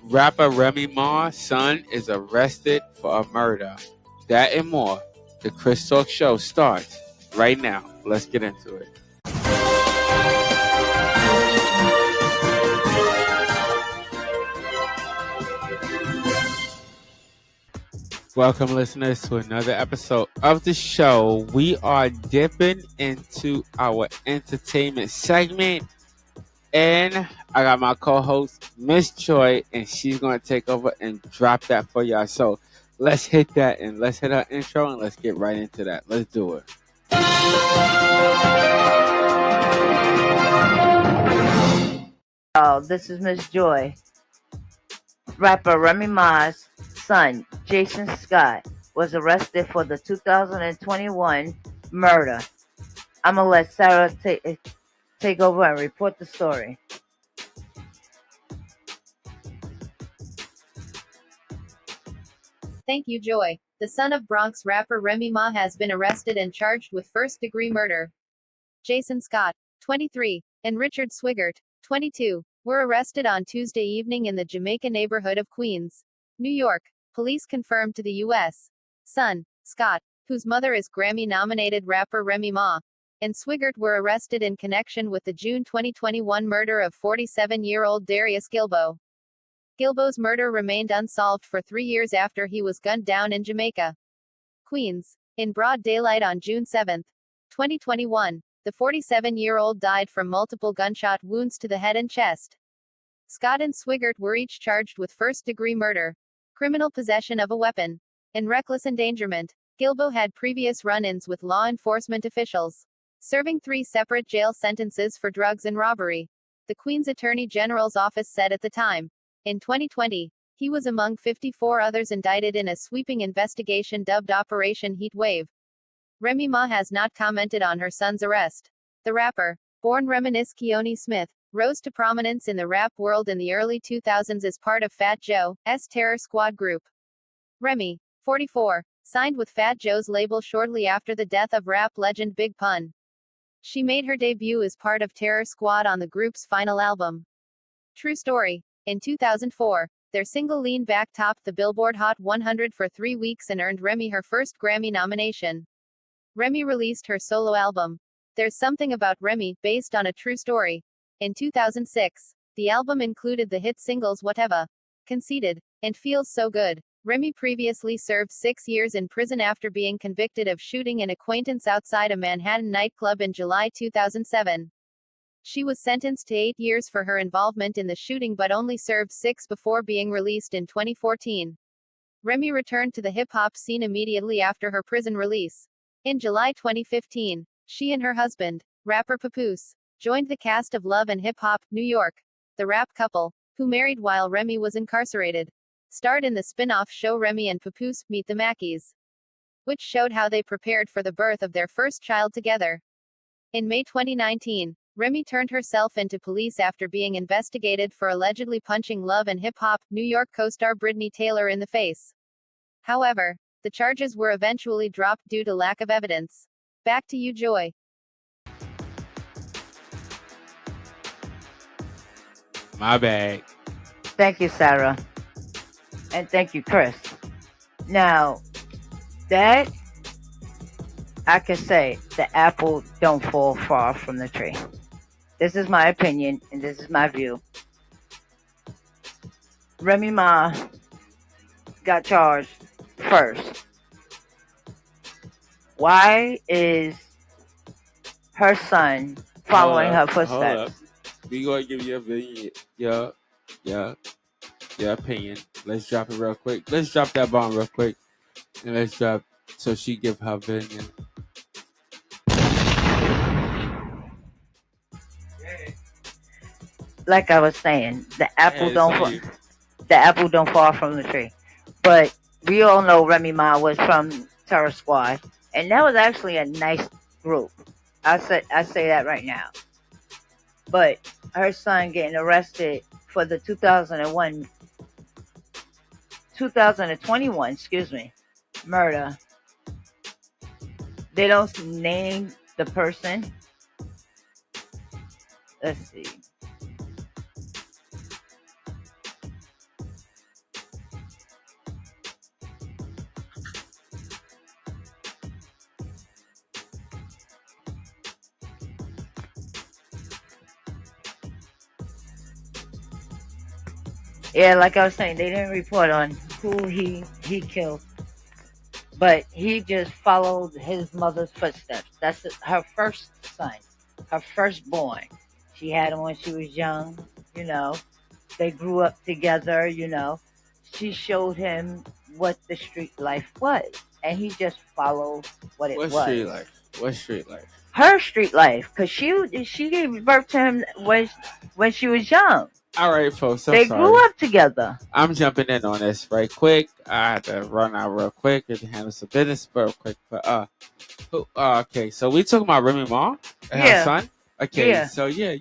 Rapper Remy Ma's son is arrested for a murder. That and more. The Chris Talk Show starts right now. Let's get into it. Welcome, listeners, to another episode of the show. We are dipping into our entertainment segment, and I got my co-host, Miss Joy, and she's going to take over and drop that for y'all. So let's hit that, and let's hit our intro, and let's get right into that. Let's do it. This is Miss Joy. Rapper Remy Ma's son, Jayson Scott, was arrested for the 2021 murder. I'm going to let Sarah take over and report the story. Thank you, Joy. The son of Bronx rapper Remy Ma has been arrested and charged with first-degree murder. Jayson Scott, 23, and Richard Swigert, 22, were arrested on Tuesday evening in the Jamaica neighborhood of Queens, New York. Police confirmed to the U.S. Son, Scott, whose mother is Grammy-nominated rapper Remy Ma, and Swigert were arrested in connection with the June 2021 murder of 47-year-old Darius Gilbo. Gilbo's murder remained unsolved for 3 years after he was gunned down in Jamaica, Queens, in broad daylight on June 7, 2021. The 47-year-old died from multiple gunshot wounds to the head and chest. Scott and Swigert were each charged with first-degree murder, criminal possession of a weapon, and reckless endangerment. Gilbo had previous run-ins with law enforcement officials, serving 3 separate jail sentences for drugs and robbery, the Queens Attorney General's office said at the time. In 2020, he was among 54 others indicted in a sweeping investigation dubbed Operation Heat Wave. Remy Ma has not commented on her son's arrest. The rapper, born Reminisce Keone Smith, rose to prominence in the rap world in the early 2000s as part of Fat Joe's Terror Squad group. Remy, 44, signed with Fat Joe's label shortly after the death of rap legend Big Pun. She made her debut as part of Terror Squad on the group's final album, True Story. In 2004, their single Lean Back topped the Billboard Hot 100 for 3 weeks and earned Remy her first Grammy nomination. Remy released her solo album, There's Something About Remy, based on a true story, in 2006. The album included the hit singles Whatever, Conceited, and Feels So Good. Remy previously served 6 years in prison after being convicted of shooting an acquaintance outside a Manhattan nightclub in July 2007. She was sentenced to 8 years for her involvement in the shooting but only served 6 before being released in 2014. Remy returned to the hip-hop scene immediately after her prison release. In July 2015, she and her husband, rapper Papoose, joined the cast of Love and Hip Hop, New York. The rap couple, who married while Remy was incarcerated, starred in the spin-off show Remy and Papoose Meet the Mackeys, which showed how they prepared for the birth of their first child together. In May 2019, Remy turned herself into police after being investigated for allegedly punching Love and Hip Hop, New York co-star Brittany Taylor in the face. However, the charges were eventually dropped due to lack of evidence. Back to you, Joy. My bad. Thank you, Sarah. And thank you, Chris. Now, that I can say, the apple don't fall far from the tree. This is my opinion, and this is my view. Remy Ma got charged first. Why is her son following her footsteps? We gonna give you a opinion. Your opinion. Let's drop it real quick. Let's drop that bomb real quick, and let's drop so she give her opinion. Like I was saying, the apple don't fall from the tree. But we all know Remy Ma was from Terror Squad, and that was actually a nice group. I say that right now. But her son getting arrested for the 2021, murder. They don't name the person. Let's see. Yeah, like I was saying, they didn't report on who he killed, but he just followed his mother's footsteps. That's her first son, her firstborn. She had him when she was young. You know, they grew up together. She showed him what the street life was, and he just followed what it What was. street life? What street life? Her street life, because she gave birth to him when she was young. All right, folks. I'm They sorry. grew up together. I'm jumping in on this right quick. I had to run out real quick and handle some business real quick. But okay. So we talking about Remy Ma and her Yeah. son. Okay. Yeah. So yeah.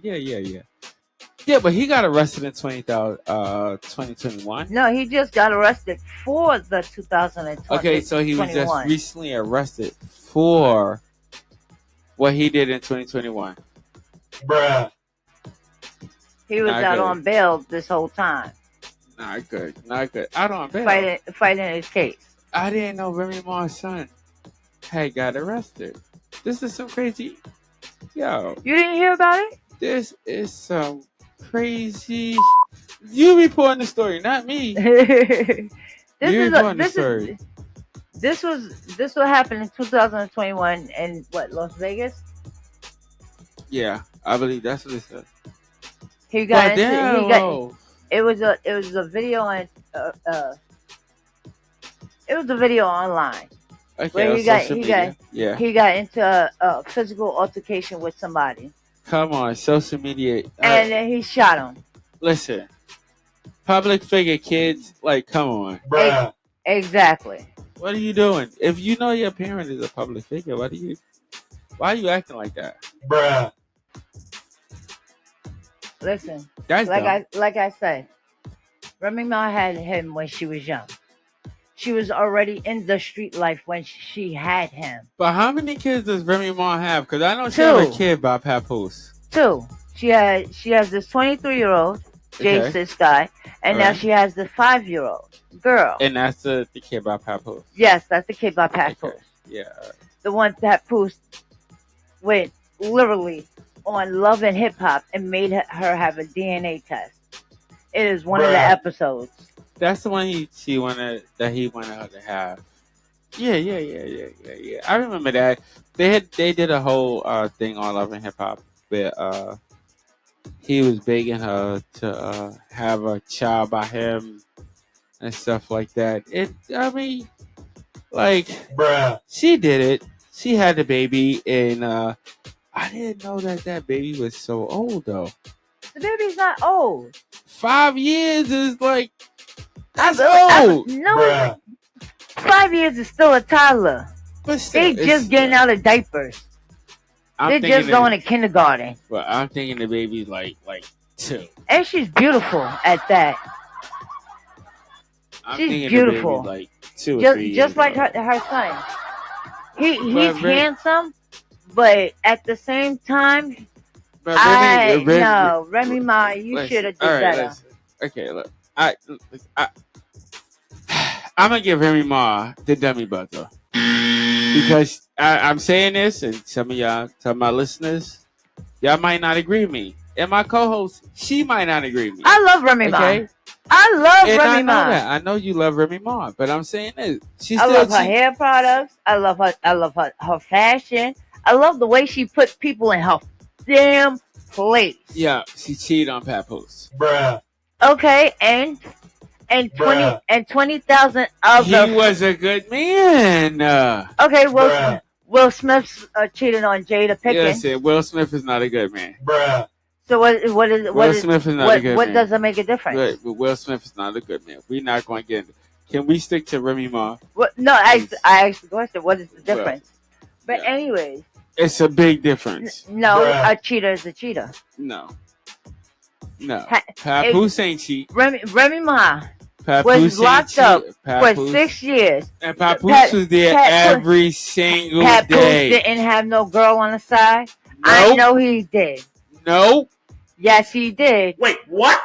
Yeah, but he got arrested in 2021. No, he just got arrested for the 2020. Okay, so he was just recently arrested for what he did in 2021. Bruh. He was Not out good. on bail this whole time, Not good. Out on bail. fighting his case. I didn't know Remy Ma's son had got arrested. This is some crazy. Yo, You didn't hear about it? this is some crazy. You reporting the story, not me. This what happened in 2021 in Las Vegas. Yeah, I believe that's what it said. He got But into damn, he got whoa. it was a video on it was a video online Okay, where on he got social he media. got Yeah. he got into a physical altercation with somebody, Come on, social media. and then he shot him. Listen, public figure kids, like, come on. Bruh. Exactly. What are you doing? If you know your parent is a public figure, why are you acting like that? Bruh. Listen, That's dumb. like I said, Remy Ma had him when she was young. She was already in the street life when she had him. But how many kids does Remy Ma have? Because I know she have a Two. kid by Papoose. 2. She has this 23-year-old Jayson Scott, and now Right. she has the 5-year-old girl. And that's the kid by Papoose. Yes, that's the kid by Papoose. Okay. Yeah. The one that Papoose went literally on Love and Hip Hop and made her have a DNA test. It is one of the Bruh. episodes. That's the one he wanted her to have. Yeah. I remember that. They did a whole thing on Love and Hip Hop where he was begging her to have a child by him and stuff like that. I mean, like, Bruh. she did it. She had the baby, and I didn't know that baby was so old though. The baby's not old. 5 years is like, that's I- old. No, Bruh. 5 years is still a toddler. But still, They it's- just getting out of diapers. I'm They're thinking just going to kindergarten. But I'm thinking the baby's like 2. And she's beautiful at that. I'm She's thinking beautiful. the baby's like 2 or 3 Just years like old. her son. He's But handsome, but at the same time, But Remy Ma, you listen, should have did all right, better. listen. Okay, look, I'm gonna give Remy Ma the dummy buzzer because I'm saying this, and some of my listeners, y'all might not agree with me, and my co-host, she might not agree with me. I love Remy Ma. Okay, I love and I Remy know Ma. that. I know you love Remy Ma, but I'm saying this. I love her hair products. I love her fashion. I love the way she puts people in her damn place. Yeah, she cheated on Papoose. Bruh. Okay, and Bruh. 20,000 other. He was a good man. Okay, Bruh. Will Smith cheated on Jada Pinkett. Listen, Will Smith is not a good man. Bruh. So Will Smith is not a good what man. does that make a difference? But Will Smith is not a good man. We're not going to get into. Can we stick to Remy Ma? No, I asked the question. What is the difference? But yeah. anyways, It's a big difference. no, Bruh. a cheater is a cheater. No. Papoose ain't cheat. Remy Ma Papoose was locked up for Papoose, 6 years. and Papoose was there every single Papoose day. didn't have no girl on the side. Nope. I know he did. Nope. Yes, he did. Wait, what?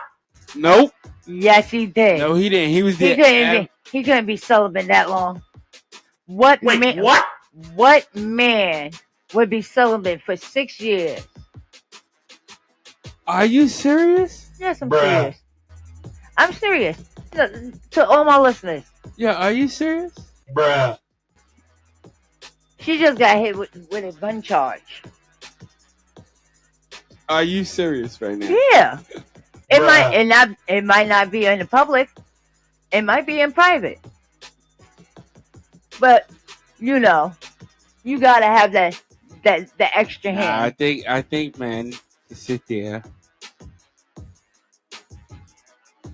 Nope. Yes, he did. No, he didn't. He was He there. couldn't be celibate that long. What Wait, man? what? What man would be celibate for 6 years? Are you serious? Yes, I'm Bruh. serious. I'm serious. To all my listeners, Yeah, are you serious? Bruh. she just got hit with a gun charge. Are you serious right now? Yeah, it might Bruh. it might not be in the public. It might be in private, but you know, you gotta have that extra Nah, hand. I think, man, to sit there,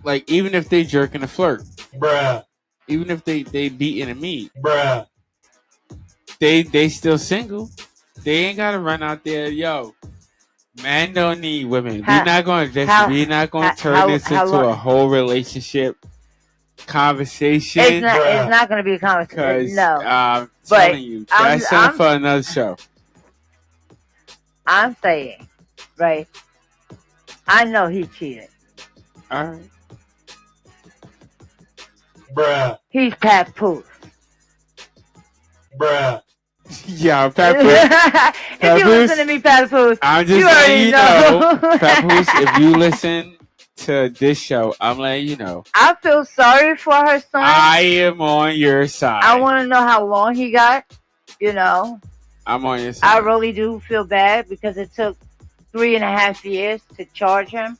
like even if they jerking a flirt, Bruh. even if they beating a meat, Bruh. they still single. They ain't gotta run out there, yo. Men don't need women. How how We not gonna turn this how into a long? whole relationship It's conversation. not. It's Bruh. not going to be a conversation. Cause No, I'm but telling you, I'm that's something I'm for another show. I'm saying, right? I know he cheated. All right. Bruh. He's papoose. Bruh. Yeah, Papoose. If you Papoose, listen to me, papoose, I'm you just letting already you know. know, Papoose, if you listen to this show, I'm letting you know. I feel sorry for her son. I am on your side. I want to know how long he got. You know, I'm on your I side. really do feel bad because it took 3.5 years to charge him.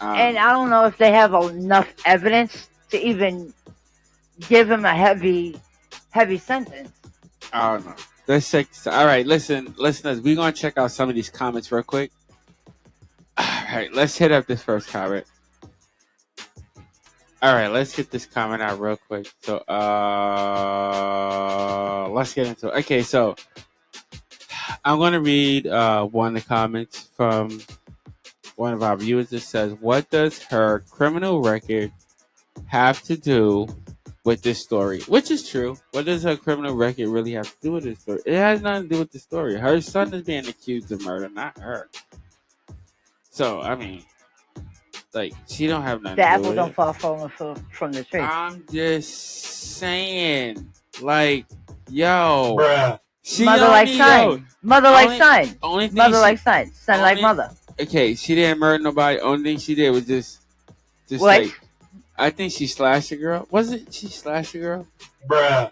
And I don't know if they have enough evidence to even give him a heavy sentence. I don't know. Let's check. All right, listen, listeners, we're gonna check out some of these comments real quick. All right, let's hit up this first comment. All right, let's get this comment out real quick. So, let's get into it. Okay, so I'm gonna read one of the comments from one of our viewers that says, "What does her criminal record have to do with this story?" Which is true. What does her criminal record really have to do with this story? It has nothing to do with the story. Her son is being accused of murder, not her. So, I mean, like, she don't have nothing The to do apple with don't it. fall from the tree. I'm just saying, like, yo, Bruh. she Mother don't like need son. Mother like only- son. only thing Mother she- like son. Son like only- mother. Okay, she didn't murder nobody. Only thing she did was just What? like, I think she slashed a girl. Was it she slashed a girl? Bruh.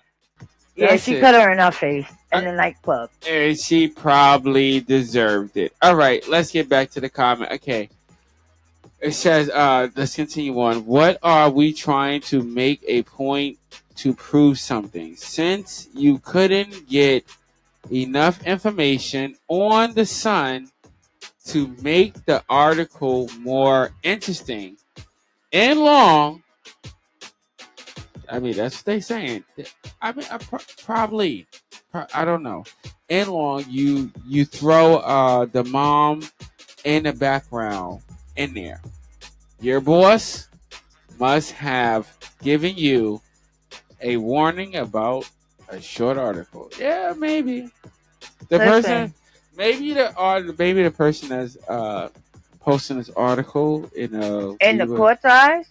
Yeah, That's she it. cut her in her face in the nightclub. And she probably deserved it. All right, let's get back to the comment. Okay. It says, let's continue on. What are we trying to make a point to prove something? Since you couldn't get enough information on the son to make the article more interesting and long, I mean, that's what they're saying. I mean, probably, I don't know. And long, you throw the mom in the background in there. Your boss must have given you a warning about a short article. Yeah, maybe the person, Listen. maybe the person that's posting this article in the court's eyes,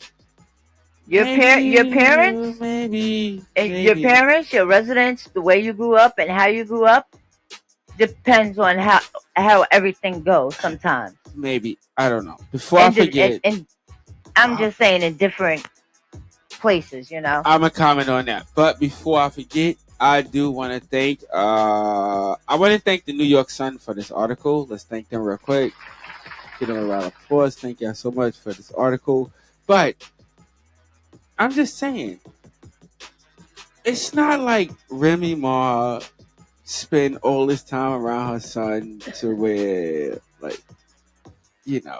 your parents, maybe your parents, your residents, the way you grew up and how you grew up depends on how everything goes. Sometimes, maybe, I don't know. Before I forget, and I'm just saying in different places, you know. I'm gonna comment on that. But before I forget, I do want to thank the New York Sun for this article. Let's thank them real quick. Give them a round of applause. Thank y'all so much for this article. But I'm just saying, it's not like Remy Ma spent all this time around her son to where, like, you know,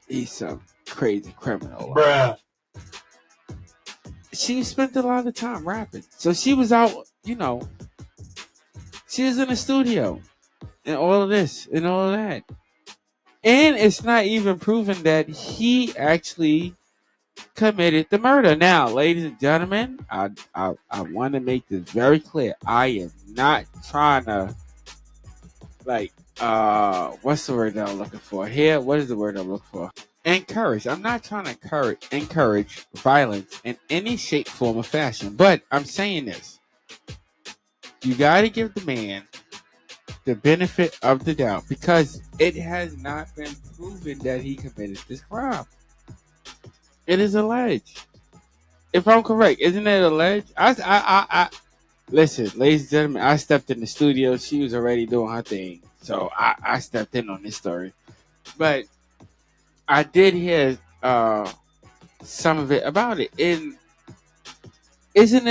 he's some crazy criminal. Bruh. She spent a lot of time rapping. So she was out, you know, she was in the studio and all of this and all of that. And it's not even proven that he actually committed the murder. Now, ladies and gentlemen, I want to make this very clear. I am not trying to, like, what's the word that I'm looking for here? What is the word I'm looking for? Encourage. I'm not trying to encourage violence in any shape, form, or fashion. But I'm saying this. You got to give the man the benefit of the doubt because it has not been proven that he committed this crime. It is alleged. If I'm correct, isn't it alleged? Listen, ladies and gentlemen, I stepped in the studio. She was already doing her thing. So I stepped in on this story. But I did hear some of it about it. And isn't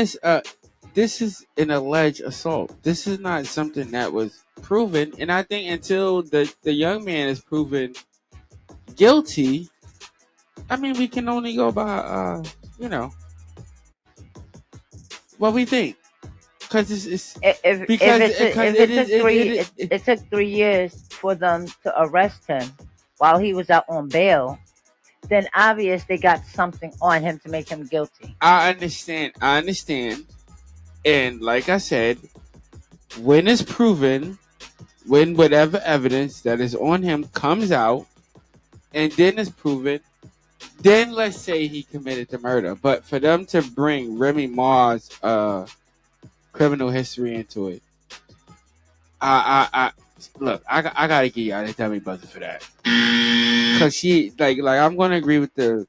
this is an alleged assault. This is not something that was proven. And I think until the young man is proven guilty, I mean, we can only go by, what we think. Because it took 3 years for them to arrest him while he was out on bail, then obvious they got something on him to make him guilty. I understand. And like I said, when it's proven, when whatever evidence that is on him comes out, and then it's proven, then let's say he committed the murder. But for them to bring Remy Ma's criminal history into it, I look, I gotta give y'all that dummy buzzer for that, because she like I'm gonna agree with the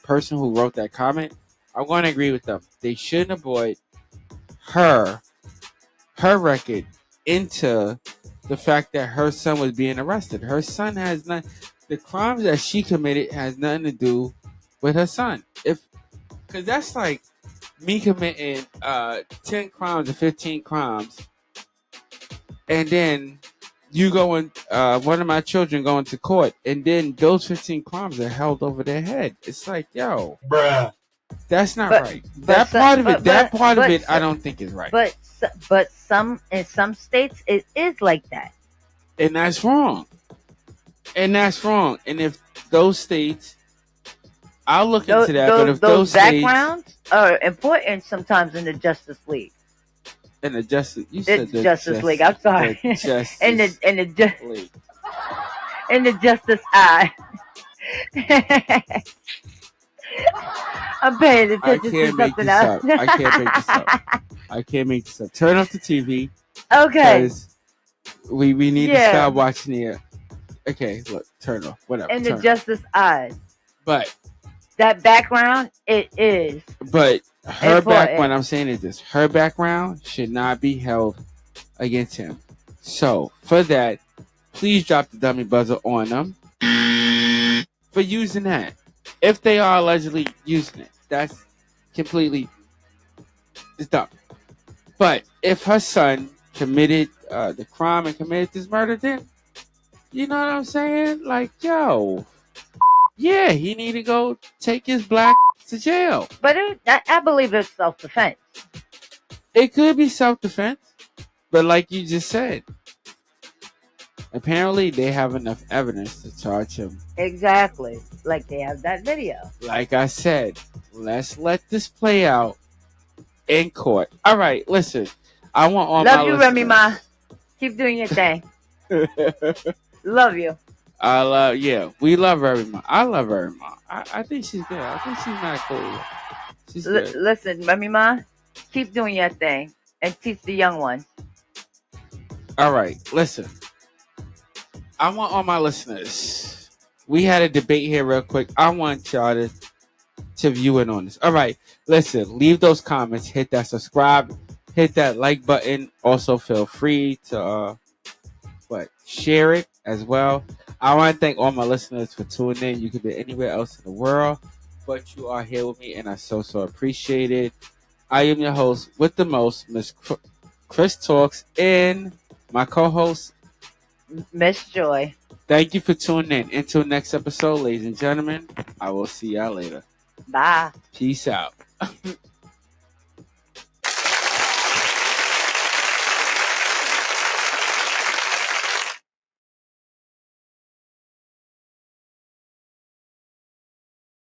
person who wrote that comment. I'm gonna agree with them. They shouldn't avoid her record into the fact that her son was being arrested. Her son has not. The crimes that she committed has nothing to do with her son. Because that's like me committing 10 crimes or 15 crimes, and then you going, one of my children going to court, and then those 15 crimes are held over their head. It's like, yo, bruh, that's not right. That part of it, I don't think is right. But in some states, it is like that, and that's wrong. And if those states, I'll look into that. But if those backgrounds are important sometimes in the Justice League. In the Justice, you said the Justice League. I'm sorry. In the League. In the Justice Eye. I'm paying attention to something else. I can't make this up. Turn off the TV. Okay. We need to stop watching it. Okay, look, turn off. Whatever. In the Justice Eyes. But that background, it is. But her background, I'm saying is this: her background should not be held against him. So for that, please drop the dummy buzzer on them for using that. If they are allegedly using it, that's completely it's dumb. But if her son committed the crime and committed this murder, then you know what I'm saying? Like, yo, yeah, he need to go take his black to jail. But I believe it's self-defense. It could be self-defense, but like you just said, apparently they have enough evidence to charge him. Exactly, like they have that video. Like I said, let's let this play out in court. All right, listen, I want all Love my you, Remy Ma. Keep doing your thing. Love you. We love Remy Ma. I love Remy Ma. I think she's good. I think she's not cool. She's good. Listen, Remy Ma, keep doing your thing and teach the young ones. All right, listen. I want all my listeners. We had a debate here real quick. I want y'all to view in on this. All right, listen. Leave those comments. Hit that subscribe. Hit that like button. Also, feel free to share it as well. I want to thank all my listeners for tuning in. You could be anywhere else in the world, but you are here with me, and I so appreciate it. I am your host with the most, Miss Chris Talks, and my co-host, Miss Joy. Thank you for tuning in. Until next episode, ladies and gentlemen, I will see y'all later. Bye. Peace out.